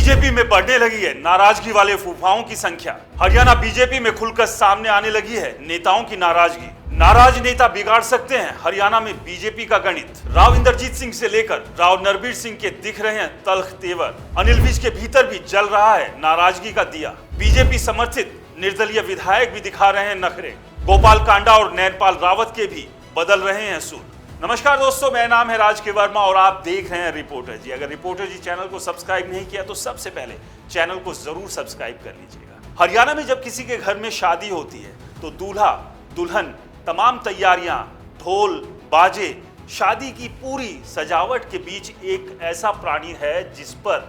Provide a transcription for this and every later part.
BJP में बढ़ने लगी है नाराजगी वाले फूफाओं की संख्या। हरियाणा बीजेपी में खुलकर सामने आने लगी है नेताओं की नाराजगी। नाराज नेता बिगाड़ सकते हैं हरियाणा में बीजेपी का गणित। राव इंद्रजीत सिंह से लेकर राव नरबीर सिंह के दिख रहे हैं तल्ख तेवर। अनिल विज के भीतर भी जल रहा है नाराजगी का दिया। बीजेपी समर्थित निर्दलीय विधायक भी दिखा रहे हैं नखरे। गोपाल कांडा और नैनपाल रावत के भी बदल रहे हैं सुर। नमस्कार दोस्तों, मेरा नाम है राज के वर्मा और आप देख रहे हैं रिपोर्टर जी। अगर रिपोर्टर जी चैनल को सब्सक्राइब नहीं किया तो सबसे पहले चैनल को जरूर सब्सक्राइब कर लीजिएगा। हरियाणा में जब किसी के घर में शादी होती है तो दूल्हा दुल्हन तमाम तैयारियां, ढोल बाजे, शादी की पूरी सजावट के बीच एक ऐसा प्राणी है जिस पर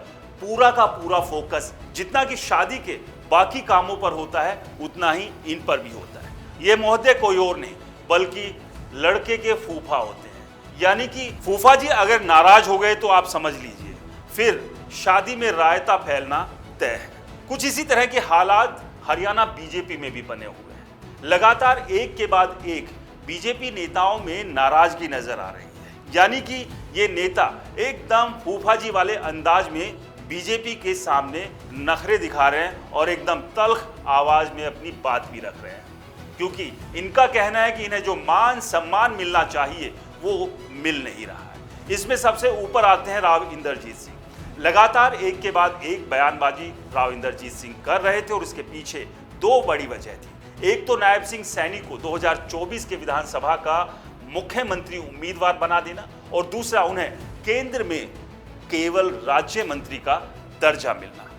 पूरा का पूरा फोकस जितना कि शादी के बाकी कामों पर होता है उतना ही इन पर भी होता है। ये महोदय कोई और नहीं बल्कि लड़के के फूफा होते हैं। यानी कि फूफा जी अगर नाराज हो गए तो आप समझ लीजिए फिर शादी में रायता फैलना तय है। कुछ इसी तरह के हालात हरियाणा बीजेपी में भी बने हुए हैं। लगातार एक के बाद एक बीजेपी नेताओं में नाराजगी नजर आ रही है। यानी कि ये नेता एकदम फूफा जी वाले अंदाज में बीजेपी के सामने नखरे दिखा रहे हैं और एकदम तल्ख आवाज में अपनी बात भी रख रहे हैं, क्योंकि इनका कहना है कि इन्हें जो मान सम्मान मिलना चाहिए वो मिल नहीं रहा है। इसमें सबसे ऊपर आते हैं राव इंद्रजीत सिंह। लगातार एक के बाद एक बयानबाजी राव इंद्रजीत सिंह कर रहे थे और इसके पीछे दो बड़ी वजह थी। एक तो नायब सिंह सैनी को 2024 के विधानसभा का मुख्यमंत्री उम्मीदवार बना देना और दूसरा उन्हें केंद्र में केवल राज्य मंत्री का दर्जा मिलना,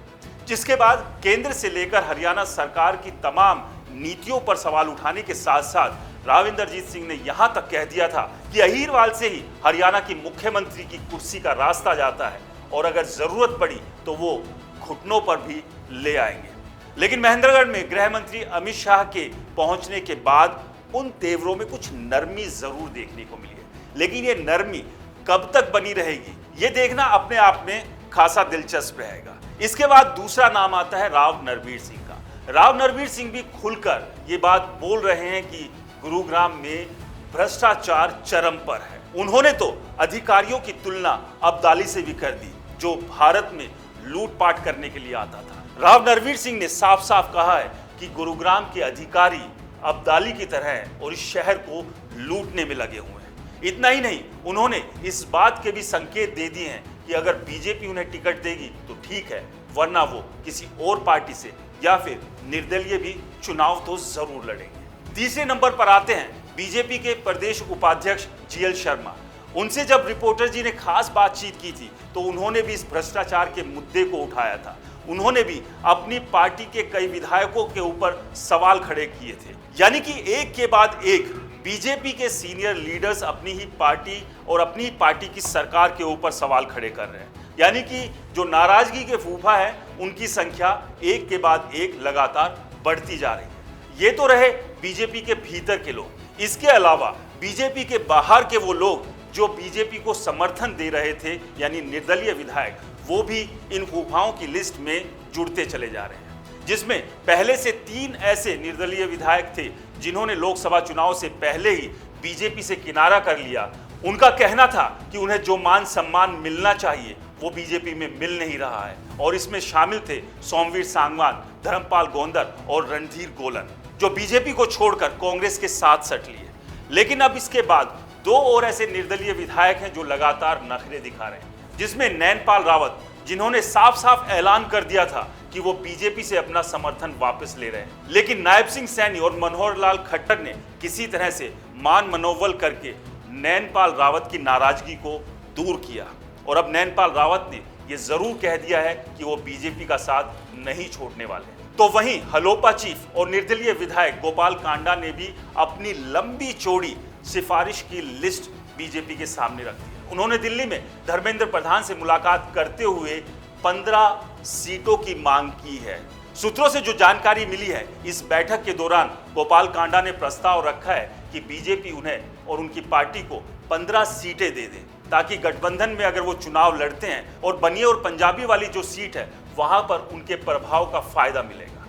जिसके बाद केंद्र से लेकर हरियाणा सरकार की तमाम नीतियों पर सवाल उठाने के साथ साथ राव इंद्रजीत सिंह ने यहां तक कह दिया था कि अहीरवाल से ही हरियाणा की मुख्यमंत्री की कुर्सी का रास्ता जाता है और अगर जरूरत पड़ी तो वो घुटनों पर भी ले आएंगे। लेकिन महेंद्रगढ़ में गृह मंत्री अमित शाह के पहुंचने के बाद उन तेवरों में कुछ नरमी जरूर देखने को मिली है, लेकिन ये नरमी कब तक बनी रहेगी ये देखना अपने आप में खासा दिलचस्प रहेगा। इसके बाद दूसरा नाम आता है राव नरबीर सिंह का। राव नरबीर सिंह भी खुलकर ये बात बोल रहे हैं कि गुरुग्राम में भ्रष्टाचार चरम पर है। उन्होंने तो अधिकारियों की तुलना अब्दाली से भी कर दी जो भारत में लूटपाट करने के लिए आता था। राव नरबीर सिंह ने साफ साफ कहा है कि गुरुग्राम के अधिकारी अब्दाली की तरह हैं और इस शहर को लूटने में लगे हुए हैं। इतना ही नहीं, उन्होंने इस बात के भी संकेत दे दिए हैं कि अगर बीजेपी उन्हें टिकट देगी तो ठीक है, वरना वो किसी और पार्टी से या फिर निर्दलीय भी चुनाव तो जरूर लड़ेंगे। तीसरे नंबर पर आते हैं बीजेपी के प्रदेश उपाध्यक्ष जीएल शर्मा। उनसे जब रिपोर्टर जी ने खास बातचीत की थी तो उन्होंने भी इस भ्रष्टाचार के मुद्दे को उठाया था। उन्होंने भी अपनी पार्टी के कई विधायकों के ऊपर सवाल खड़े किए थे। यानी कि एक के बाद एक बीजेपी के सीनियर लीडर्स अपनी ही पार्टी और अपनी ही पार्टी की सरकार के ऊपर सवाल खड़े कर रहे हैं। यानी कि जो नाराजगी के फूफा है उनकी संख्या एक के बाद एक लगातार बढ़ती जा रही है। ये तो रहे बीजेपी के भीतर के लोग। इसके अलावा बीजेपी के बाहर के वो लोग जो बीजेपी को समर्थन दे रहे थे यानी निर्दलीय विधायक, वो भी इन फूफाओं की लिस्ट में जुड़ते चले जा रहे हैं, जिसमें पहले से 3 ऐसे निर्दलीय विधायक थे जिन्होंने लोकसभा चुनाव से पहले ही बीजेपी से किनारा कर लिया। उनका कहना था कि उन्हें जो मान सम्मान मिलना चाहिए वो बीजेपी में मिल नहीं रहा है और इसमें शामिल थे सोमवीर सांगवान, धर्मपाल गोंदर और रणधीर गोलन, जो बीजेपी को छोड़कर कांग्रेस के साथ सट लिए। लेकिन अब इसके बाद 2 और ऐसे निर्दलीय विधायक हैं जो लगातार नखरे दिखा रहे हैं, जिसमें नैनपाल रावत, जिन्होंने साफ साफ ऐलान कर दिया था कि वो बीजेपी से अपना समर्थन वापस ले रहे हैं। लेकिन नायब सिंह सैनी और मनोहर लाल खट्टर ने किसी तरह से मान मनोबल करके नैनपाल रावत की नाराजगी को दूर किया और अब नैनपाल रावत ने ये जरूर कह दिया है कि वो बीजेपी का साथ नहीं छोड़ने वाले। तो वहीं हलोपा चीफ और निर्दलीय विधायक गोपाल कांडा ने भी अपनी लंबी चौड़ी सिफारिश की लिस्ट बीजेपी के सामने रख दी। उन्होंने दिल्ली में धर्मेंद्र प्रधान से मुलाकात करते हुए 15 सीटों की मांग की है। सूत्रों से जो जानकारी मिली है, इस बैठक के दौरान गोपाल कांडा ने प्रस्ताव रखा है कि बीजेपी उन्हें और उनकी पार्टी को 15 सीटें दे दे, ताकि गठबंधन में अगर वो चुनाव लड़ते हैं और बनिए और पंजाबी वाली जो सीट है वहां पर उनके प्रभाव का फायदा मिलेगा।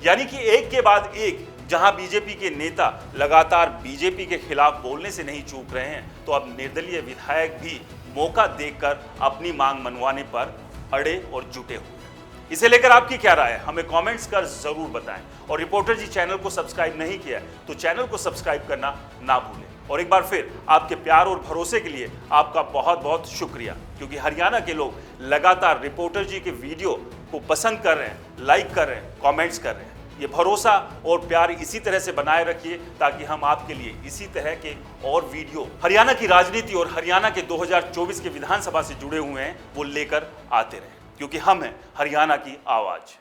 यानी कि एक के बाद एक जहां बीजेपी के नेता लगातार बीजेपी के खिलाफ बोलने से नहीं चूक रहे हैं, तो अब निर्दलीय विधायक भी मौका देखकर अपनी मांग मनवाने पर अड़े और जुटे हुए हैं। इसे लेकर आपकी क्या राय है, हमें कमेंट्स कर जरूर बताएं। और रिपोर्टर जी चैनल को सब्सक्राइब नहीं किया है तो चैनल को सब्सक्राइब करना ना भूलें। और एक बार फिर आपके प्यार और भरोसे के लिए आपका बहुत बहुत शुक्रिया, क्योंकि हरियाणा के लोग लगातार रिपोर्टर जी के वीडियो को पसंद कर रहे हैं, लाइक कर रहे हैं, कमेंट्स कर रहे हैं। ये भरोसा और प्यार इसी तरह से बनाए रखिए ताकि हम आपके लिए इसी तरह के और वीडियो हरियाणा की राजनीति और हरियाणा के 2024 के विधानसभा से जुड़े हुए हैं वो लेकर आते रहें, क्योंकि हम हैं हरियाणा की आवाज।